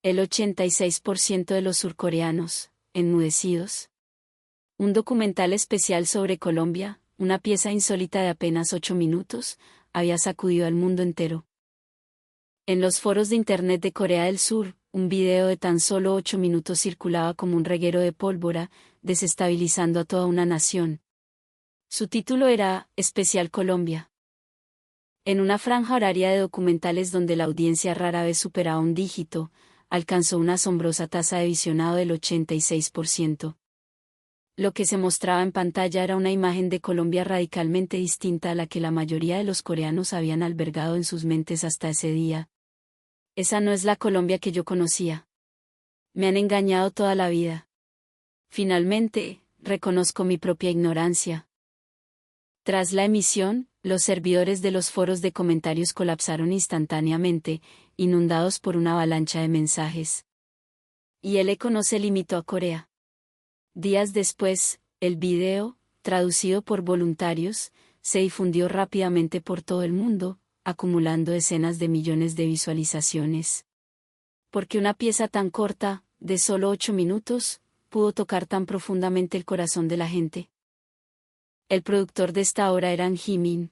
El 86% de los surcoreanos, enmudecidos. Un documental especial sobre Colombia, una pieza insólita de apenas 8 minutos, había sacudido al mundo entero. En los foros de Internet de Corea del Sur, un video de tan solo 8 minutos circulaba como un reguero de pólvora, desestabilizando a toda una nación. Su título era Especial Colombia. En una franja horaria de documentales donde la audiencia rara vez superaba un dígito, alcanzó una asombrosa tasa de visionado del 86%. Lo que se mostraba en pantalla era una imagen de Colombia radicalmente distinta a la que la mayoría de los coreanos habían albergado en sus mentes hasta ese día. Esa no es la Colombia que yo conocía. Me han engañado toda la vida. Finalmente, reconozco mi propia ignorancia. Tras la emisión, los servidores de los foros de comentarios colapsaron instantáneamente, inundados por una avalancha de mensajes. Y el eco no se limitó a Corea. Días después, el video, traducido por voluntarios, se difundió rápidamente por todo el mundo, acumulando decenas de millones de visualizaciones. Porque una pieza tan corta, de solo 8 minutos, pudo tocar tan profundamente el corazón de la gente. El productor de esta obra era An Hee-min.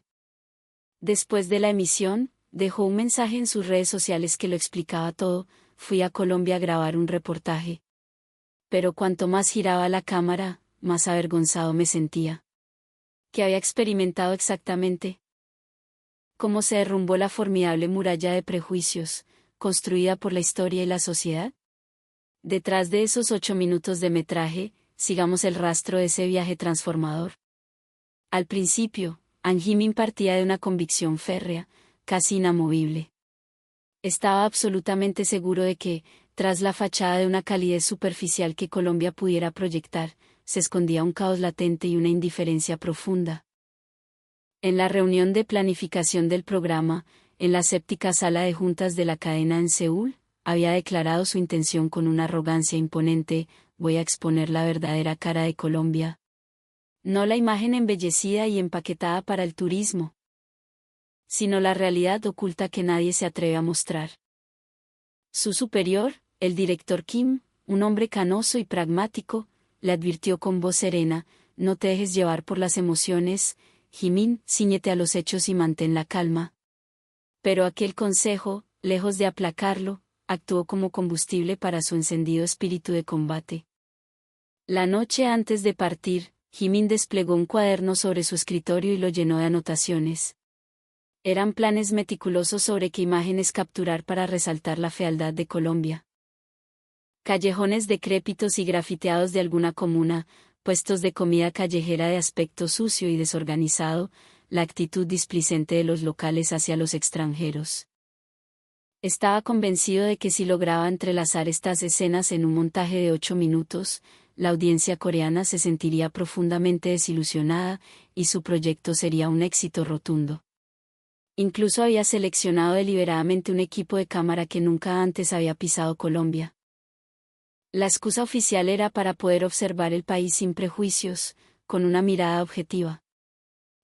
Después de la emisión, dejó un mensaje en sus redes sociales que lo explicaba todo: fui a Colombia a grabar un reportaje. Pero cuanto más giraba la cámara, más avergonzado me sentía. ¿Qué había experimentado exactamente? ¿Cómo se derrumbó la formidable muralla de prejuicios, construida por la historia y la sociedad? Detrás de esos 8 minutos de metraje, sigamos el rastro de ese viaje transformador. Al principio, An Hee-min partía de una convicción férrea, casi inamovible. Estaba absolutamente seguro de que, tras la fachada de una calidez superficial que Colombia pudiera proyectar, se escondía un caos latente y una indiferencia profunda. En la reunión de planificación del programa, en la séptica sala de juntas de la cadena en Seúl, había declarado su intención con una arrogancia imponente: voy a exponer la verdadera cara de Colombia. No la imagen embellecida y empaquetada para el turismo, sino la realidad oculta que nadie se atreve a mostrar. Su superior, el director Kim, un hombre canoso y pragmático, le advirtió con voz serena: no te dejes llevar por las emociones, Hee-min, cíñete a los hechos y mantén la calma. Pero aquel consejo, lejos de aplacarlo, actuó como combustible para su encendido espíritu de combate. La noche antes de partir, Hee-min desplegó un cuaderno sobre su escritorio y lo llenó de anotaciones. Eran planes meticulosos sobre qué imágenes capturar para resaltar la fealdad de Colombia. Callejones decrépitos y grafiteados de alguna comuna, puestos de comida callejera de aspecto sucio y desorganizado, la actitud displicente de los locales hacia los extranjeros. Estaba convencido de que si lograba entrelazar estas escenas en un montaje de 8 minutos, la audiencia coreana se sentiría profundamente desilusionada, y su proyecto sería un éxito rotundo. Incluso había seleccionado deliberadamente un equipo de cámara que nunca antes había pisado Colombia. La excusa oficial era para poder observar el país sin prejuicios, con una mirada objetiva.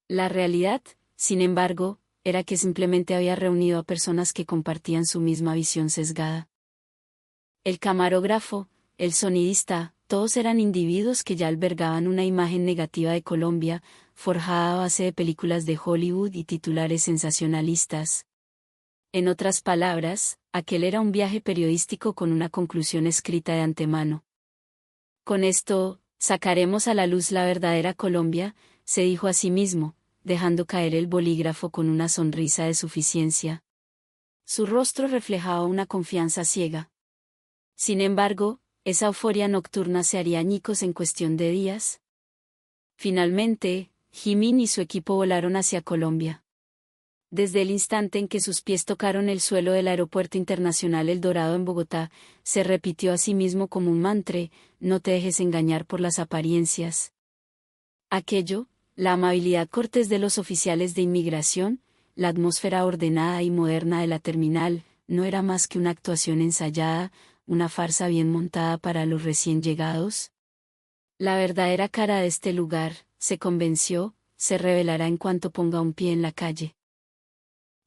La realidad, sin embargo, era que simplemente había reunido a personas que compartían su misma visión sesgada. El camarógrafo, el sonidista, todos eran individuos que ya albergaban una imagen negativa de Colombia, forjada a base de películas de Hollywood y titulares sensacionalistas. En otras palabras, aquel era un viaje periodístico con una conclusión escrita de antemano. Con esto, sacaremos a la luz la verdadera Colombia, se dijo a sí mismo, dejando caer el bolígrafo con una sonrisa de suficiencia. Su rostro reflejaba una confianza ciega. Sin embargo, esa euforia nocturna se haría añicos en cuestión de días. Finalmente, Hee-min y su equipo volaron hacia Colombia. Desde el instante en que sus pies tocaron el suelo del Aeropuerto Internacional El Dorado en Bogotá, se repitió a sí mismo como un mantra: no te dejes engañar por las apariencias. Aquello, la amabilidad cortés de los oficiales de inmigración, la atmósfera ordenada y moderna de la terminal, no era más que una actuación ensayada, una farsa bien montada para los recién llegados. La verdadera cara de este lugar, se convenció, se revelará en cuanto ponga un pie en la calle.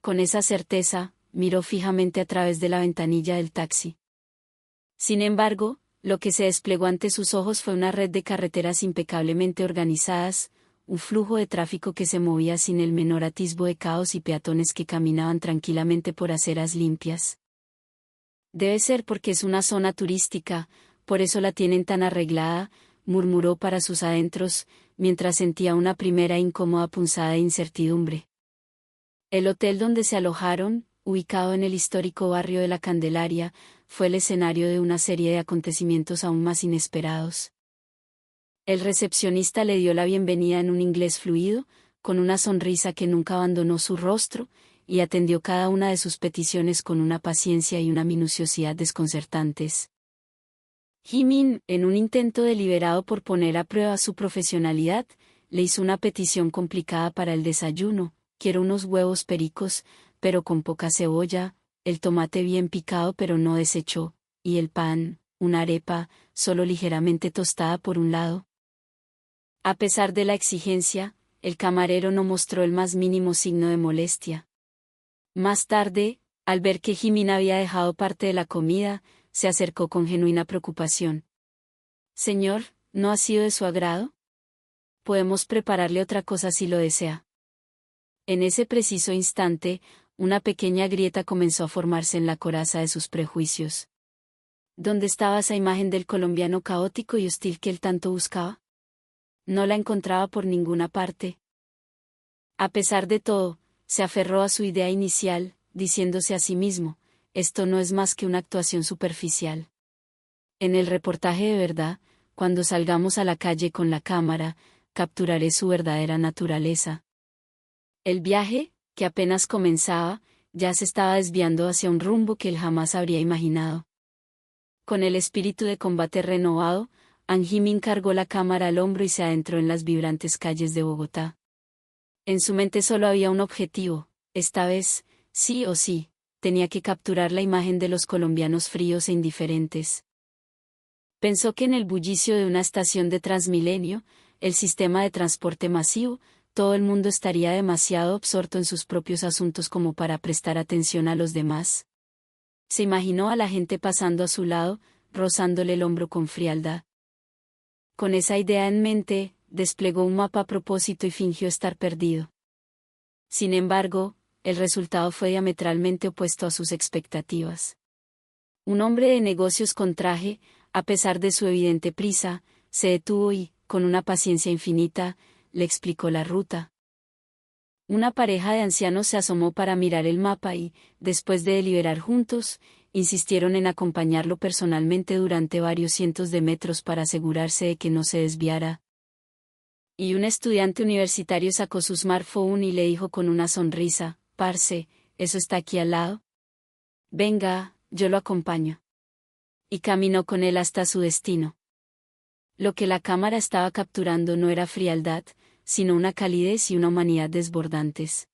Con esa certeza, miró fijamente a través de la ventanilla del taxi. Sin embargo, lo que se desplegó ante sus ojos fue una red de carreteras impecablemente organizadas, un flujo de tráfico que se movía sin el menor atisbo de caos y peatones que caminaban tranquilamente por aceras limpias. Debe ser porque es una zona turística, por eso la tienen tan arreglada, murmuró para sus adentros, mientras sentía una primera incómoda punzada de incertidumbre. El hotel donde se alojaron, ubicado en el histórico barrio de la Candelaria, fue el escenario de una serie de acontecimientos aún más inesperados. El recepcionista le dio la bienvenida en un inglés fluido, con una sonrisa que nunca abandonó su rostro, y atendió cada una de sus peticiones con una paciencia y una minuciosidad desconcertantes. Jimin, en un intento deliberado por poner a prueba su profesionalidad, le hizo una petición complicada para el desayuno: quiero unos huevos pericos, pero con poca cebolla, el tomate bien picado pero no deshecho, y el pan, una arepa, solo ligeramente tostada por un lado. A pesar de la exigencia, el camarero no mostró el más mínimo signo de molestia. Más tarde, al ver que Jimin había dejado parte de la comida, se acercó con genuina preocupación. Señor, ¿no ha sido de su agrado? Podemos prepararle otra cosa si lo desea. En ese preciso instante, una pequeña grieta comenzó a formarse en la coraza de sus prejuicios. ¿Dónde estaba esa imagen del colombiano caótico y hostil que él tanto buscaba? No la encontraba por ninguna parte. A pesar de todo, se aferró a su idea inicial, diciéndose a sí mismo: esto no es más que una actuación superficial. En el reportaje de verdad, cuando salgamos a la calle con la cámara, capturaré su verdadera naturaleza. El viaje, que apenas comenzaba, ya se estaba desviando hacia un rumbo que él jamás habría imaginado. Con el espíritu de combate renovado, An Jimin cargó la cámara al hombro y se adentró en las vibrantes calles de Bogotá. En su mente solo había un objetivo: esta vez, sí o sí, tenía que capturar la imagen de los colombianos fríos e indiferentes. Pensó que en el bullicio de una estación de Transmilenio, el sistema de transporte masivo, todo el mundo estaría demasiado absorto en sus propios asuntos como para prestar atención a los demás. Se imaginó a la gente pasando a su lado, rozándole el hombro con frialdad. Con esa idea en mente, desplegó un mapa a propósito y fingió estar perdido. Sin embargo, el resultado fue diametralmente opuesto a sus expectativas. Un hombre de negocios con traje, a pesar de su evidente prisa, se detuvo y, con una paciencia infinita, le explicó la ruta. Una pareja de ancianos se asomó para mirar el mapa y, después de deliberar juntos, insistieron en acompañarlo personalmente durante varios cientos de metros para asegurarse de que no se desviara. Y un estudiante universitario sacó su smartphone y le dijo con una sonrisa: «Parce, ¿eso está aquí al lado? Venga, yo lo acompaño». Y caminó con él hasta su destino. Lo que la cámara estaba capturando no era frialdad, sino una calidez y una humanidad desbordantes.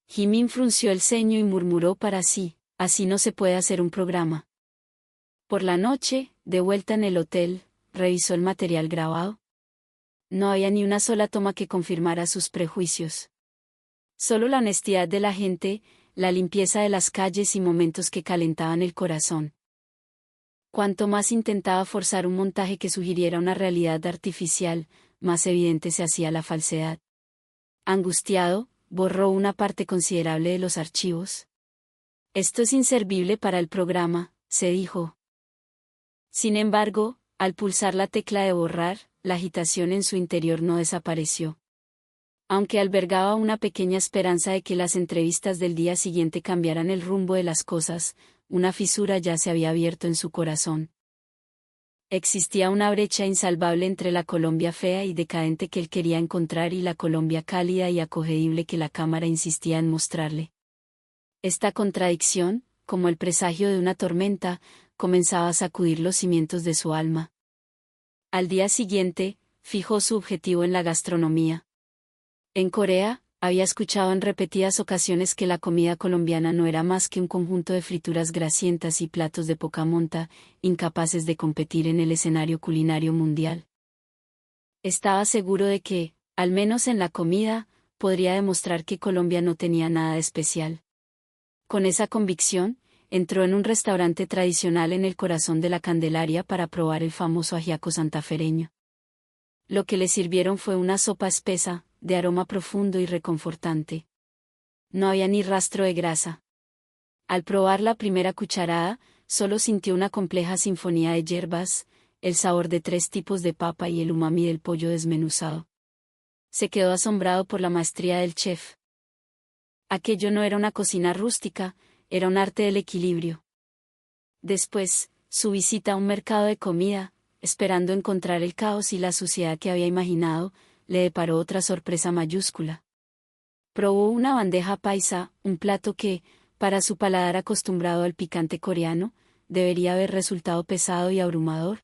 Jimin frunció el ceño y murmuró para sí: así no se puede hacer un programa. Por la noche, de vuelta en el hotel, revisó el material grabado. No había ni una sola toma que confirmara sus prejuicios. Solo la honestidad de la gente, la limpieza de las calles y momentos que calentaban el corazón. Cuanto más intentaba forzar un montaje que sugiriera una realidad artificial, más evidente se hacía la falsedad. Angustiado, borró una parte considerable de los archivos. Esto es inservible para el programa, se dijo. Sin embargo, al pulsar la tecla de borrar, la agitación en su interior no desapareció. Aunque albergaba una pequeña esperanza de que las entrevistas del día siguiente cambiaran el rumbo de las cosas, una fisura ya se había abierto en su corazón. Existía una brecha insalvable entre la Colombia fea y decadente que él quería encontrar y la Colombia cálida y acogedible que la cámara insistía en mostrarle. Esta contradicción, como el presagio de una tormenta, comenzaba a sacudir los cimientos de su alma. Al día siguiente, fijó su objetivo en la gastronomía. En Corea, había escuchado en repetidas ocasiones que la comida colombiana no era más que un conjunto de frituras grasientas y platos de poca monta, incapaces de competir en el escenario culinario mundial. Estaba seguro de que, al menos en la comida, podría demostrar que Colombia no tenía nada de especial. Con esa convicción, entró en un restaurante tradicional en el corazón de la Candelaria para probar el famoso ajiaco santafereño. Lo que le sirvieron fue una sopa espesa, de aroma profundo y reconfortante. No había ni rastro de grasa. Al probar la primera cucharada, solo sintió una compleja sinfonía de hierbas, el sabor de 3 tipos de papa y el umami del pollo desmenuzado. Se quedó asombrado por la maestría del chef. Aquello no era una cocina rústica, era un arte del equilibrio. Después, su visita a un mercado de comida, esperando encontrar el caos y la suciedad que había imaginado, le deparó otra sorpresa mayúscula. Probó una bandeja paisa, un plato que, para su paladar acostumbrado al picante coreano, debería haber resultado pesado y abrumador.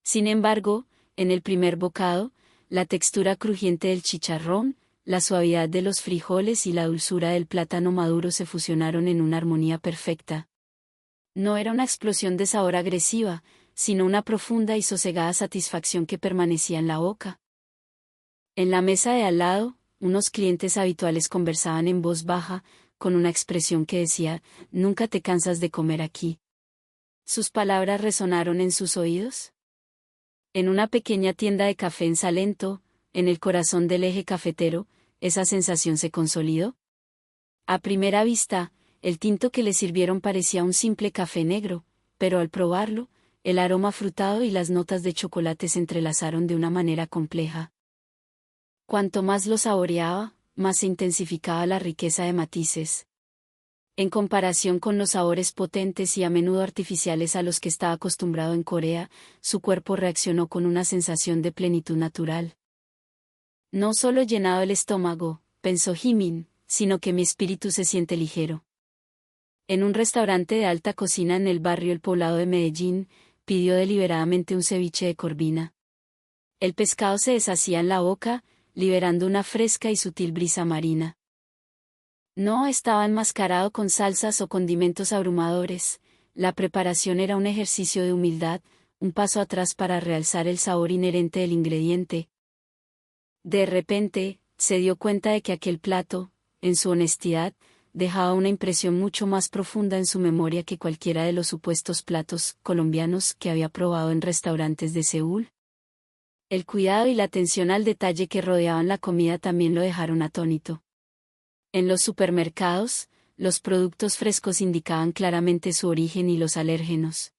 Sin embargo, en el primer bocado, la textura crujiente del chicharrón, la suavidad de los frijoles y la dulzura del plátano maduro se fusionaron en una armonía perfecta. No era una explosión de sabor agresiva, sino una profunda y sosegada satisfacción que permanecía en la boca. En la mesa de al lado, unos clientes habituales conversaban en voz baja, con una expresión que decía, «Nunca te cansas de comer aquí». ¿Sus palabras resonaron en sus oídos? En una pequeña tienda de café en Salento, en el corazón del eje cafetero, esa sensación se consolidó. A primera vista, el tinto que le sirvieron parecía un simple café negro, pero al probarlo, el aroma frutado y las notas de chocolate se entrelazaron de una manera compleja. Cuanto más lo saboreaba, más se intensificaba la riqueza de matices. En comparación con los sabores potentes y a menudo artificiales a los que estaba acostumbrado en Corea, su cuerpo reaccionó con una sensación de plenitud natural. No solo he llenado el estómago, pensó Jimin, sino que mi espíritu se siente ligero. En un restaurante de alta cocina en el barrio El Poblado de Medellín, pidió deliberadamente un ceviche de corvina. El pescado se deshacía en la boca, liberando una fresca y sutil brisa marina. No estaba enmascarado con salsas o condimentos abrumadores, la preparación era un ejercicio de humildad, un paso atrás para realzar el sabor inherente del ingrediente. De repente, se dio cuenta de que aquel plato, en su honestidad, dejaba una impresión mucho más profunda en su memoria que cualquiera de los supuestos platos colombianos que había probado en restaurantes de Seúl. El cuidado y la atención al detalle que rodeaban la comida también lo dejaron atónito. En los supermercados, los productos frescos indicaban claramente su origen y los alérgenos.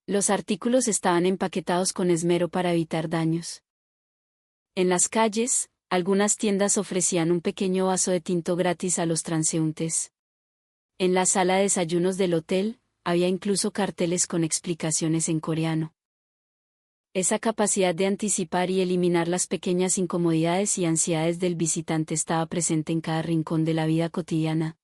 Los artículos estaban empaquetados con esmero para evitar daños. En las calles, algunas tiendas ofrecían un pequeño vaso de tinto gratis a los transeúntes. En la sala de desayunos del hotel, había incluso carteles con explicaciones en coreano. Esa capacidad de anticipar y eliminar las pequeñas incomodidades y ansiedades del visitante estaba presente en cada rincón de la vida cotidiana.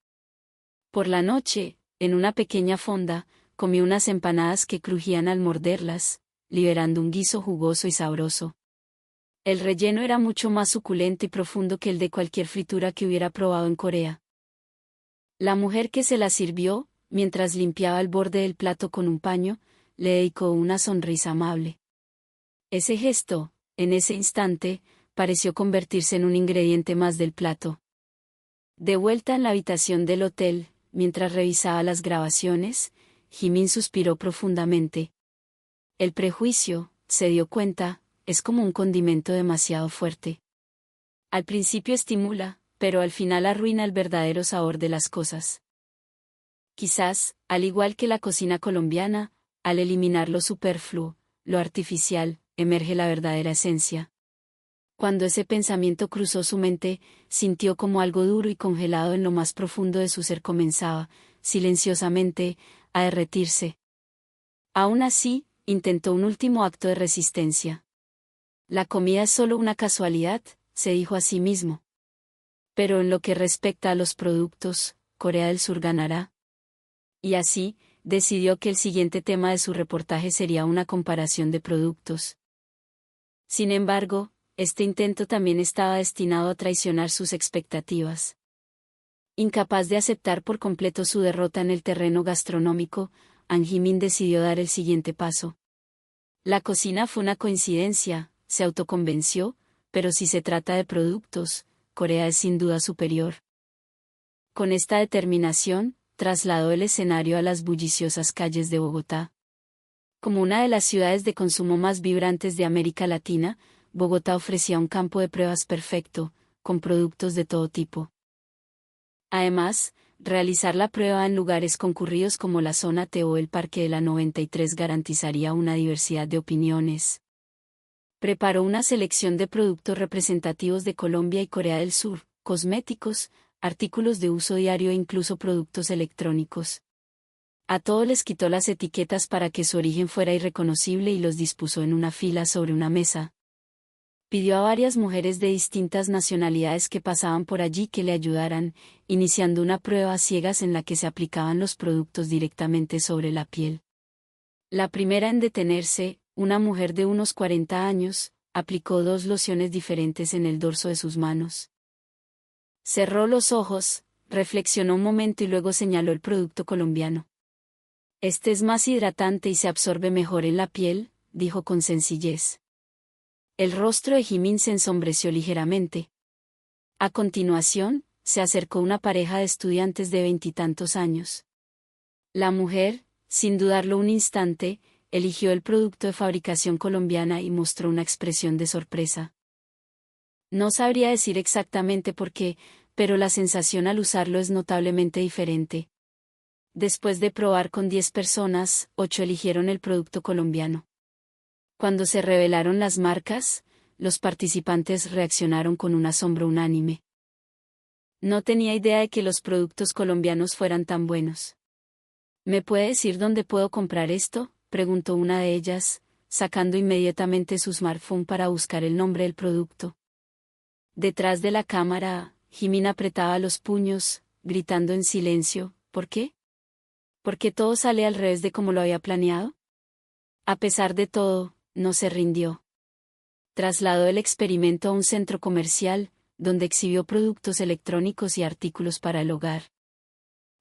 Por la noche, en una pequeña fonda, comí unas empanadas que crujían al morderlas, liberando un guiso jugoso y sabroso. El relleno era mucho más suculento y profundo que el de cualquier fritura que hubiera probado en Corea. La mujer que se la sirvió, mientras limpiaba el borde del plato con un paño, le dedicó una sonrisa amable. Ese gesto, en ese instante, pareció convertirse en un ingrediente más del plato. De vuelta en la habitación del hotel, mientras revisaba las grabaciones, Jimin suspiró profundamente. El prejuicio, se dio cuenta, es como un condimento demasiado fuerte. Al principio estimula, pero al final arruina el verdadero sabor de las cosas. Quizás, al igual que la cocina colombiana, al eliminar lo superfluo, lo artificial, emerge la verdadera esencia. Cuando ese pensamiento cruzó su mente, sintió como algo duro y congelado en lo más profundo de su ser comenzaba, silenciosamente, a derretirse. Aún así, intentó un último acto de resistencia. La comida es solo una casualidad, se dijo a sí mismo. Pero en lo que respecta a los productos, Corea del Sur ganará. Y así, decidió que el siguiente tema de su reportaje sería una comparación de productos. Sin embargo, este intento también estaba destinado a traicionar sus expectativas. Incapaz de aceptar por completo su derrota en el terreno gastronómico, An Jimin decidió dar el siguiente paso. La cocina fue una coincidencia, se autoconvenció, pero si se trata de productos, Corea es sin duda superior. Con esta determinación, trasladó el escenario a las bulliciosas calles de Bogotá. Como una de las ciudades de consumo más vibrantes de América Latina, Bogotá ofrecía un campo de pruebas perfecto, con productos de todo tipo. Además, realizar la prueba en lugares concurridos como la zona T o el Parque de la 93 garantizaría una diversidad de opiniones. Preparó una selección de productos representativos de Colombia y Corea del Sur, cosméticos, artículos de uso diario e incluso productos electrónicos. A todos les quitó las etiquetas para que su origen fuera irreconocible y los dispuso en una fila sobre una mesa. Pidió a varias mujeres de distintas nacionalidades que pasaban por allí que le ayudaran, iniciando una prueba a ciegas en la que se aplicaban los productos directamente sobre la piel. La primera en detenerse, una mujer de unos 40 años, aplicó 2 lociones diferentes en el dorso de sus manos. Cerró los ojos, reflexionó un momento y luego señaló el producto colombiano. Este es más hidratante y se absorbe mejor en la piel, dijo con sencillez. El rostro de Jimin se ensombreció ligeramente. A continuación, se acercó una pareja de estudiantes de 20 y tantos años. La mujer, sin dudarlo un instante, eligió el producto de fabricación colombiana y mostró una expresión de sorpresa. No sabría decir exactamente por qué, pero la sensación al usarlo es notablemente diferente. Después de probar con 10 personas, 8 eligieron el producto colombiano. Cuando se revelaron las marcas, los participantes reaccionaron con un asombro unánime. No tenía idea de que los productos colombianos fueran tan buenos. ¿Me puede decir dónde puedo comprar esto?, preguntó una de ellas, sacando inmediatamente su smartphone para buscar el nombre del producto. Detrás de la cámara, Jimin apretaba los puños, gritando en silencio, ¿por qué? ¿Por qué todo sale al revés de como lo había planeado? A pesar de todo, no se rindió. Trasladó el experimento a un centro comercial, donde exhibió productos electrónicos y artículos para el hogar.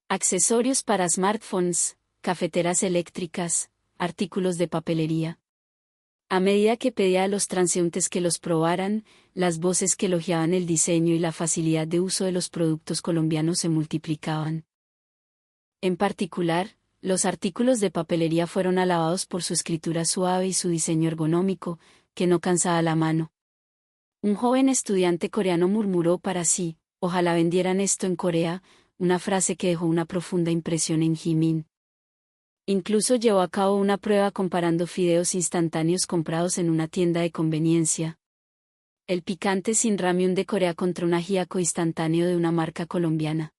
Accesorios para smartphones, cafeteras eléctricas, artículos de papelería. A medida que pedía a los transeúntes que los probaran, las voces que elogiaban el diseño y la facilidad de uso de los productos colombianos se multiplicaban. En particular, los artículos de papelería fueron alabados por su escritura suave y su diseño ergonómico, que no cansaba la mano. Un joven estudiante coreano murmuró para sí, ojalá vendieran esto en Corea, una frase que dejó una profunda impresión en Jimin. Incluso llevó a cabo una prueba comparando fideos instantáneos comprados en una tienda de conveniencia. El picante sin ramyun de Corea contra un ajíaco instantáneo de una marca colombiana.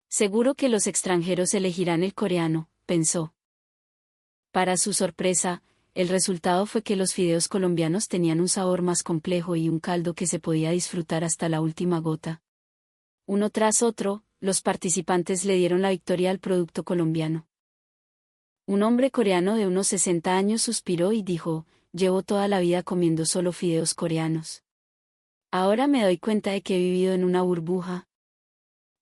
Seguro que los extranjeros elegirán el coreano, pensó. Para su sorpresa, el resultado fue que los fideos colombianos tenían un sabor más complejo y un caldo que se podía disfrutar hasta la última gota. Uno tras otro, los participantes le dieron la victoria al producto colombiano. Un hombre coreano de unos 60 años suspiró y dijo, llevo toda la vida comiendo solo fideos coreanos. Ahora me doy cuenta de que he vivido en una burbuja.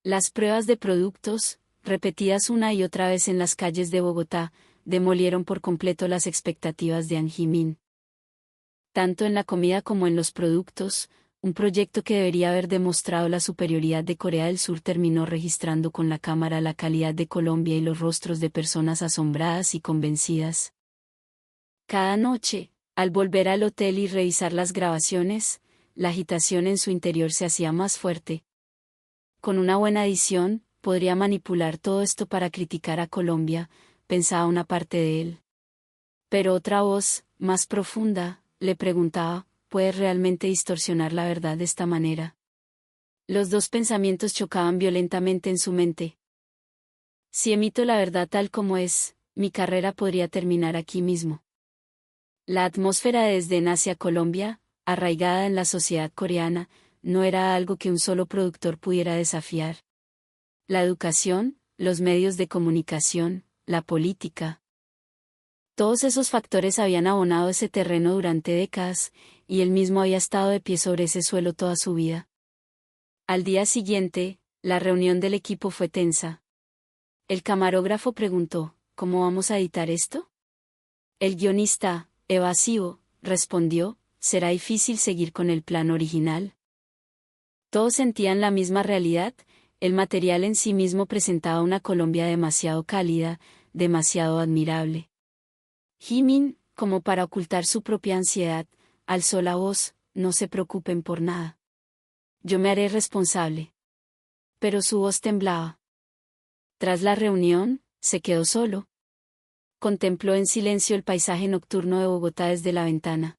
Las pruebas de productos, repetidas una y otra vez en las calles de Bogotá, demolieron por completo las expectativas de An Jimin. Tanto en la comida como en los productos, un proyecto que debería haber demostrado la superioridad de Corea del Sur terminó registrando con la cámara la calidad de Colombia y los rostros de personas asombradas y convencidas. Cada noche, al volver al hotel y revisar las grabaciones, la agitación en su interior se hacía más fuerte. Con una buena edición, podría manipular todo esto para criticar a Colombia, pensaba una parte de él. Pero otra voz, más profunda, le preguntaba, ¿puedes realmente distorsionar la verdad de esta manera? Los dos pensamientos chocaban violentamente en su mente. Si emito la verdad tal como es, mi carrera podría terminar aquí mismo. La atmósfera de desdén hacia Colombia, arraigada en la sociedad coreana, no era algo que un solo productor pudiera desafiar. La educación, los medios de comunicación, la política. Todos esos factores habían abonado ese terreno durante décadas, y él mismo había estado de pie sobre ese suelo toda su vida. Al día siguiente, la reunión del equipo fue tensa. El camarógrafo preguntó, ¿cómo vamos a editar esto? El guionista, evasivo, respondió, será difícil seguir con el plan original. Todos sentían la misma realidad, el material en sí mismo presentaba una Colombia demasiado cálida, demasiado admirable. Jimin, como para ocultar su propia ansiedad, alzó la voz: no se preocupen por nada. Yo me haré responsable. Pero su voz temblaba. Tras la reunión, se quedó solo. Contempló en silencio el paisaje nocturno de Bogotá desde la ventana.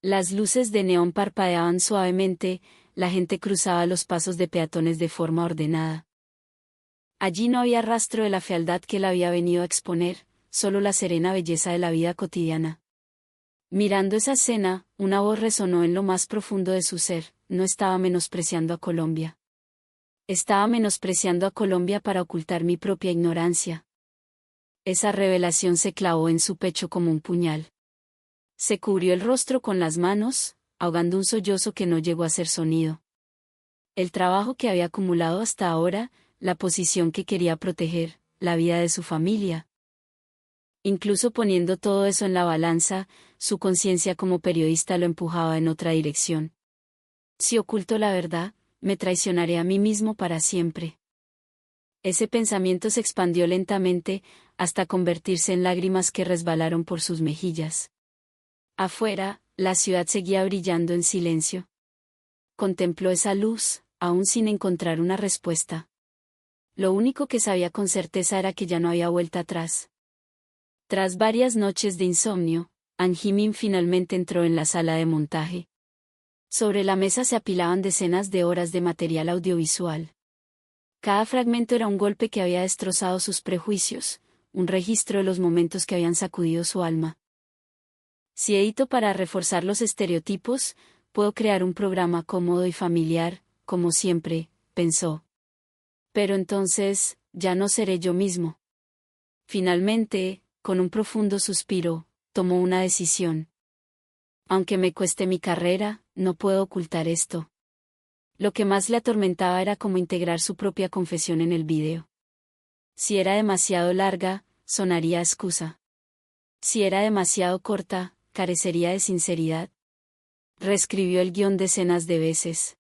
Las luces de neón parpadeaban suavemente, la gente cruzaba los pasos de peatones de forma ordenada. Allí no había rastro de la fealdad que él había venido a exponer, solo la serena belleza de la vida cotidiana. Mirando esa escena, una voz resonó en lo más profundo de su ser: no estaba menospreciando a Colombia. Estaba menospreciando a Colombia para ocultar mi propia ignorancia. Esa revelación se clavó en su pecho como un puñal. Se cubrió el rostro con las manos, ahogando un sollozo que no llegó a hacer sonido. El trabajo que había acumulado hasta ahora, la posición que quería proteger, la vida de su familia. Incluso poniendo todo eso en la balanza, su conciencia como periodista lo empujaba en otra dirección. Si oculto la verdad, me traicionaré a mí mismo para siempre. Ese pensamiento se expandió lentamente, hasta convertirse en lágrimas que resbalaron por sus mejillas. Afuera, la ciudad seguía brillando en silencio. Contempló esa luz, aún sin encontrar una respuesta. Lo único que sabía con certeza era que ya no había vuelta atrás. Tras varias noches de insomnio, An Jimin finalmente entró en la sala de montaje. Sobre la mesa se apilaban decenas de horas de material audiovisual. Cada fragmento era un golpe que había destrozado sus prejuicios, un registro de los momentos que habían sacudido su alma. Si edito para reforzar los estereotipos, puedo crear un programa cómodo y familiar, como siempre, pensó. Pero entonces, ya no seré yo mismo. Finalmente, con un profundo suspiro, tomó una decisión. Aunque me cueste mi carrera, no puedo ocultar esto. Lo que más le atormentaba era cómo integrar su propia confesión en el vídeo. Si era demasiado larga, sonaría a excusa. Si era demasiado corta, carecería de sinceridad. Reescribió el guión decenas de veces.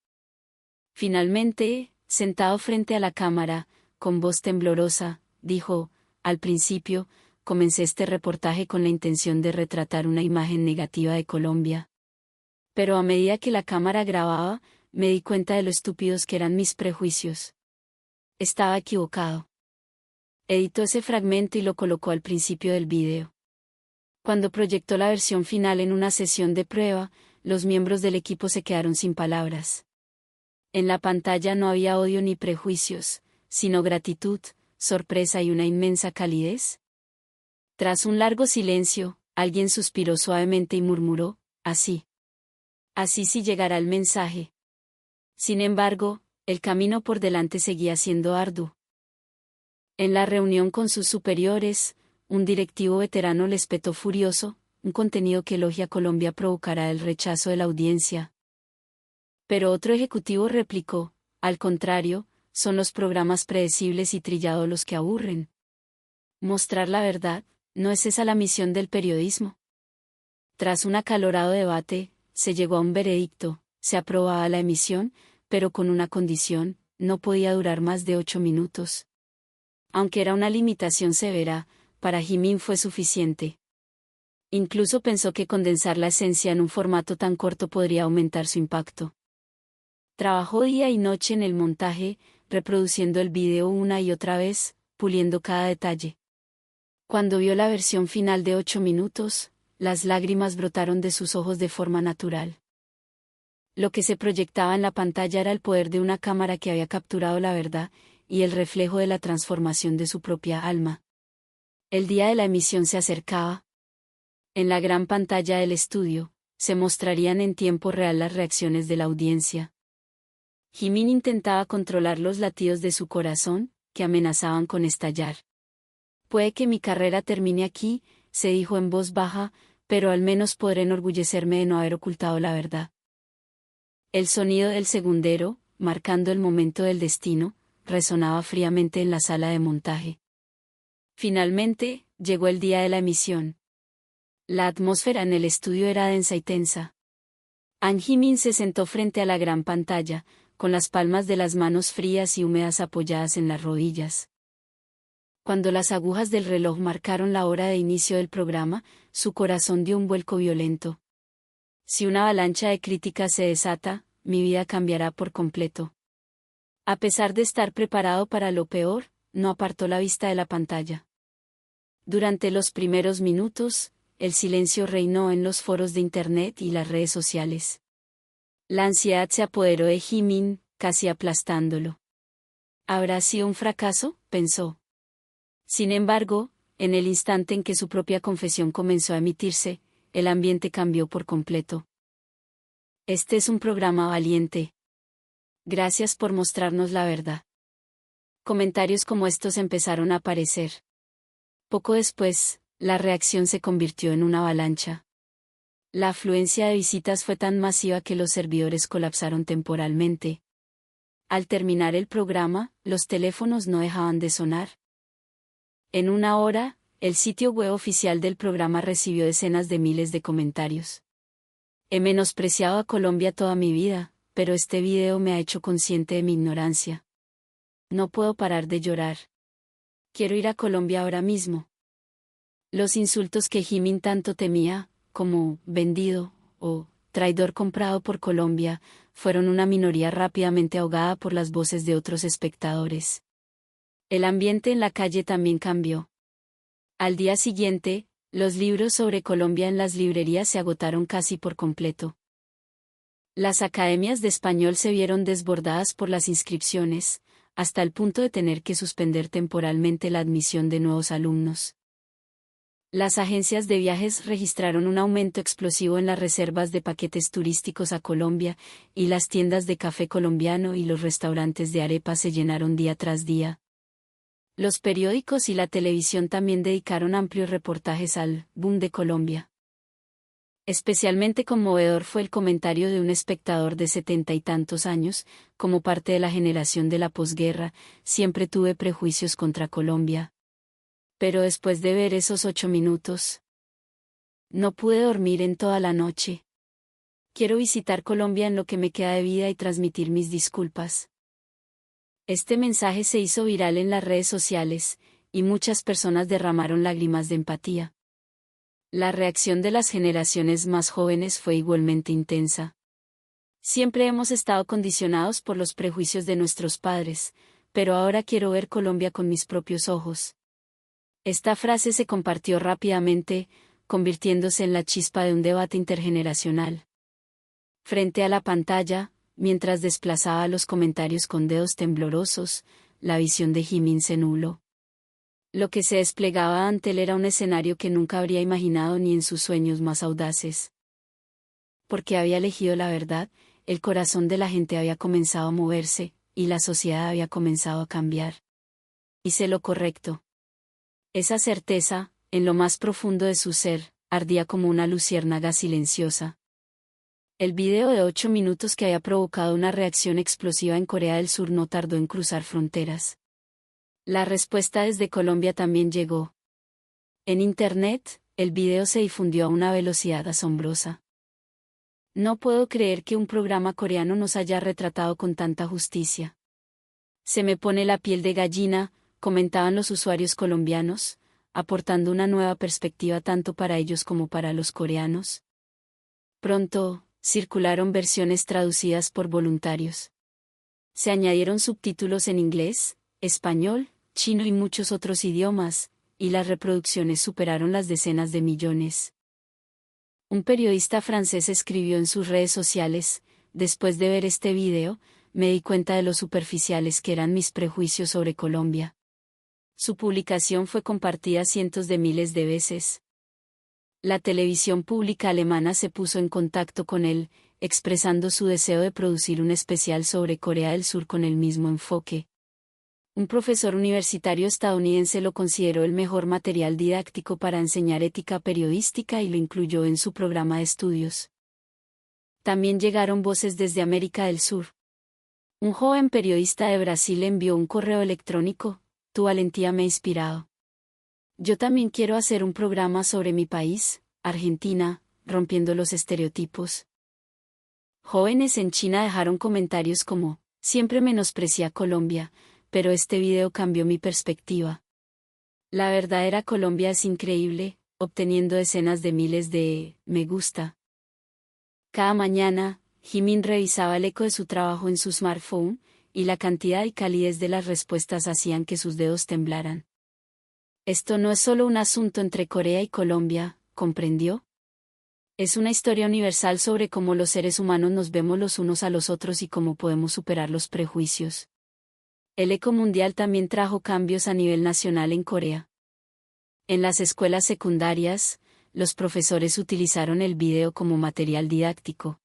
Finalmente, sentado frente a la cámara, con voz temblorosa, dijo: al principio, comencé este reportaje con la intención de retratar una imagen negativa de Colombia. Pero a medida que la cámara grababa, me di cuenta de lo estúpidos que eran mis prejuicios. Estaba equivocado. Editó ese fragmento y lo colocó al principio del vídeo. Cuando proyectó la versión final en una sesión de prueba, los miembros del equipo se quedaron sin palabras. En la pantalla no había odio ni prejuicios, sino gratitud, sorpresa y una inmensa calidez. Tras un largo silencio, alguien suspiró suavemente y murmuró: así. Así sí llegará el mensaje. Sin embargo, el camino por delante seguía siendo arduo. En la reunión con sus superiores, un directivo veterano les petó furioso: un contenido que elogia a Colombia provocará el rechazo de la audiencia. Pero otro ejecutivo replicó: al contrario, son los programas predecibles y trillados los que aburren. Mostrar la verdad, ¿no es esa la misión del periodismo? Tras un acalorado debate, se llegó a un veredicto: se aprobaba la emisión, pero con una condición: no podía durar más de 8 minutos. Aunque era una limitación severa, para Jimin fue suficiente. Incluso pensó que condensar la esencia en un formato tan corto podría aumentar su impacto. Trabajó día y noche en el montaje, reproduciendo el video una y otra vez, puliendo cada detalle. Cuando vio la versión final de 8 minutos, las lágrimas brotaron de sus ojos de forma natural. Lo que se proyectaba en la pantalla era el poder de una cámara que había capturado la verdad, y el reflejo de la transformación de su propia alma. El día de la emisión se acercaba. En la gran pantalla del estudio, se mostrarían en tiempo real las reacciones de la audiencia. Jimin intentaba controlar los latidos de su corazón, que amenazaban con estallar. Puede que mi carrera termine aquí, se dijo en voz baja, pero al menos podré enorgullecerme de no haber ocultado la verdad. El sonido del segundero, marcando el momento del destino, resonaba fríamente en la sala de montaje. Finalmente, llegó el día de la emisión. La atmósfera en el estudio era densa y tensa. An Jimin se sentó frente a la gran pantalla, con las palmas de las manos frías y húmedas apoyadas en las rodillas. Cuando las agujas del reloj marcaron la hora de inicio del programa, su corazón dio un vuelco violento. Si una avalancha de críticas se desata, mi vida cambiará por completo. A pesar de estar preparado para lo peor, no apartó la vista de la pantalla. Durante los primeros minutos, el silencio reinó en los foros de Internet y las redes sociales. La ansiedad se apoderó de Jimin, casi aplastándolo. ¿Habrá sido un fracaso?, pensó. Sin embargo, en el instante en que su propia confesión comenzó a emitirse, el ambiente cambió por completo. Este es un programa valiente. Gracias por mostrarnos la verdad. Comentarios como estos empezaron a aparecer. Poco después, la reacción se convirtió en una avalancha. La afluencia de visitas fue tan masiva que los servidores colapsaron temporalmente. Al terminar el programa, los teléfonos no dejaban de sonar. En una hora, el sitio web oficial del programa recibió decenas de miles de comentarios. He menospreciado a Colombia toda mi vida, pero este video me ha hecho consciente de mi ignorancia. No puedo parar de llorar. Quiero ir a Colombia ahora mismo. Los insultos que Jimin tanto temía, como vendido o traidor comprado por Colombia, fueron una minoría rápidamente ahogada por las voces de otros espectadores. El ambiente en la calle también cambió. Al día siguiente, los libros sobre Colombia en las librerías se agotaron casi por completo. Las academias de español se vieron desbordadas por las inscripciones, hasta el punto de tener que suspender temporalmente la admisión de nuevos alumnos. Las agencias de viajes registraron un aumento explosivo en las reservas de paquetes turísticos a Colombia, y las tiendas de café colombiano y los restaurantes de arepa se llenaron día tras día. Los periódicos y la televisión también dedicaron amplios reportajes al boom de Colombia. Especialmente conmovedor fue el comentario de un espectador de 70 y tantos años: como parte de la generación de la posguerra, siempre tuve prejuicios contra Colombia. Pero después de ver esos 8 minutos, no pude dormir en toda la noche. Quiero visitar Colombia en lo que me queda de vida y transmitir mis disculpas. Este mensaje se hizo viral en las redes sociales, y muchas personas derramaron lágrimas de empatía. La reacción de las generaciones más jóvenes fue igualmente intensa. Siempre hemos estado condicionados por los prejuicios de nuestros padres, pero ahora quiero ver Colombia con mis propios ojos. Esta frase se compartió rápidamente, convirtiéndose en la chispa de un debate intergeneracional. Frente a la pantalla, mientras desplazaba los comentarios con dedos temblorosos, la visión de Jimin se nubló. Lo que se desplegaba ante él era un escenario que nunca habría imaginado ni en sus sueños más audaces. Porque había elegido la verdad, el corazón de la gente había comenzado a moverse, y la sociedad había comenzado a cambiar. Hice lo correcto. Esa certeza, en lo más profundo de su ser, ardía como una luciérnaga silenciosa. El video de 8 minutos que había provocado una reacción explosiva en Corea del Sur no tardó en cruzar fronteras. La respuesta desde Colombia también llegó. En Internet, el video se difundió a una velocidad asombrosa. No puedo creer que un programa coreano nos haya retratado con tanta justicia. Se me pone la piel de gallina, comentaban los usuarios colombianos, aportando una nueva perspectiva tanto para ellos como para los coreanos. Pronto, circularon versiones traducidas por voluntarios. Se añadieron subtítulos en inglés, español, chino y muchos otros idiomas, y las reproducciones superaron las decenas de millones. Un periodista francés escribió en sus redes sociales: después de ver este video, me di cuenta de lo superficiales que eran mis prejuicios sobre Colombia. Su publicación fue compartida cientos de miles de veces. La televisión pública alemana se puso en contacto con él, expresando su deseo de producir un especial sobre Corea del Sur con el mismo enfoque. Un profesor universitario estadounidense lo consideró el mejor material didáctico para enseñar ética periodística y lo incluyó en su programa de estudios. También llegaron voces desde América del Sur. Un joven periodista de Brasil envió un correo electrónico: tu valentía me ha inspirado. Yo también quiero hacer un programa sobre mi país, Argentina, rompiendo los estereotipos. Jóvenes en China dejaron comentarios como: Siempre menosprecié a Colombia, pero este video cambió mi perspectiva. La verdadera Colombia es increíble, obteniendo decenas de miles de me gusta. Cada mañana, Jimin revisaba el eco de su trabajo en su smartphone, y la cantidad y calidez de las respuestas hacían que sus dedos temblaran. Esto no es solo un asunto entre Corea y Colombia, ¿comprendió? Es una historia universal sobre cómo los seres humanos nos vemos los unos a los otros y cómo podemos superar los prejuicios. El eco mundial también trajo cambios a nivel nacional en Corea. En las escuelas secundarias, los profesores utilizaron el video como material didáctico.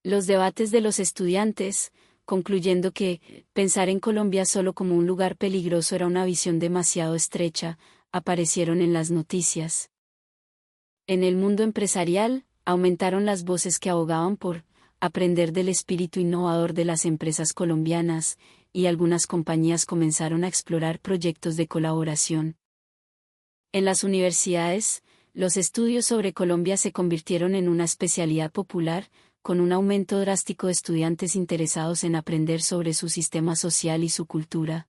Los debates de los estudiantes, concluyendo que pensar en Colombia solo como un lugar peligroso era una visión demasiado estrecha, aparecieron en las noticias. En el mundo empresarial, aumentaron las voces que abogaban por aprender del espíritu innovador de las empresas colombianas, y algunas compañías comenzaron a explorar proyectos de colaboración. En las universidades, los estudios sobre Colombia se convirtieron en una especialidad popular, con un aumento drástico de estudiantes interesados en aprender sobre su sistema social y su cultura.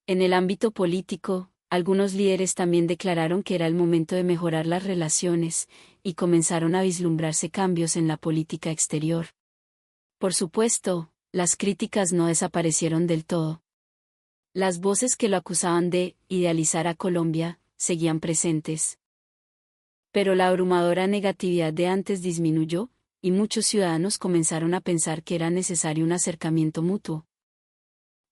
En el ámbito político, algunos líderes también declararon que era el momento de mejorar las relaciones, y comenzaron a vislumbrarse cambios en la política exterior. Por supuesto, las críticas no desaparecieron del todo. Las voces que lo acusaban de idealizar a Colombia seguían presentes. Pero la abrumadora negatividad de antes disminuyó, y muchos ciudadanos comenzaron a pensar que era necesario un acercamiento mutuo.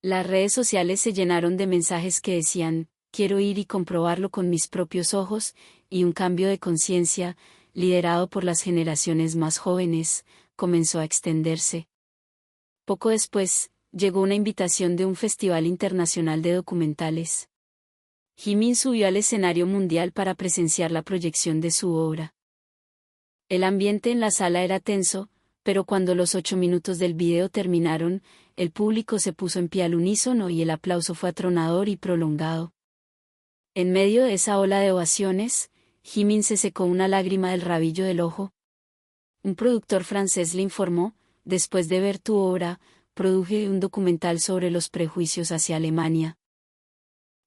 Las redes sociales se llenaron de mensajes que decían, quiero ir y comprobarlo con mis propios ojos, y un cambio de conciencia, liderado por las generaciones más jóvenes, comenzó a extenderse. Poco después, llegó una invitación de un festival internacional de documentales. Jimin subió al escenario mundial para presenciar la proyección de su obra. El ambiente en la sala era tenso, pero cuando los 8 minutos del video terminaron, el público se puso en pie al unísono y el aplauso fue atronador y prolongado. En medio de esa ola de ovaciones, Jimin se secó una lágrima del rabillo del ojo. Un productor francés le informó, después de ver tu obra, produje un documental sobre los prejuicios hacia Alemania.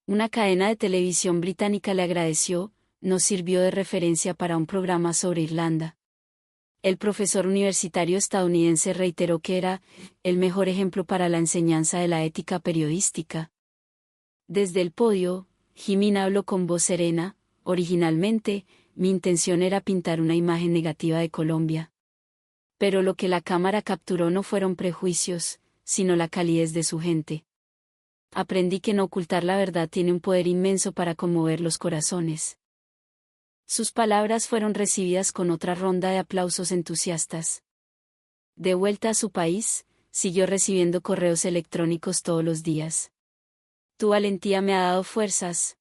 Una cadena de televisión británica le agradeció, nos sirvió de referencia para un programa sobre Irlanda. El profesor universitario estadounidense reiteró que era el mejor ejemplo para la enseñanza de la ética periodística. Desde el podio, Jimin habló con voz serena, originalmente, mi intención era pintar una imagen negativa de Colombia. Pero lo que la cámara capturó no fueron prejuicios, sino la calidez de su gente. Aprendí que no ocultar la verdad tiene un poder inmenso para conmover los corazones. Sus palabras fueron recibidas con otra ronda de aplausos entusiastas. De vuelta a su país, siguió recibiendo correos electrónicos todos los días. Tu valentía me ha dado fuerzas.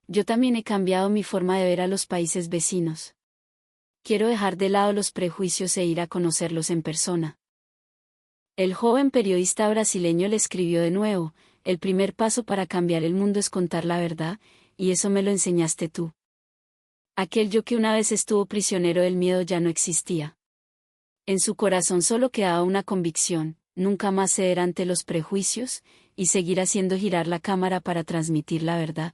Yo también he cambiado mi forma de ver a los países vecinos. Quiero dejar de lado los prejuicios e ir a conocerlos en persona. El joven periodista brasileño le escribió de nuevo, el primer paso para cambiar el mundo es contar la verdad, y eso me lo enseñaste tú. Aquel yo que una vez estuvo prisionero del miedo ya no existía. En su corazón solo quedaba una convicción, nunca más ceder ante los prejuicios, y seguir haciendo girar la cámara para transmitir la verdad.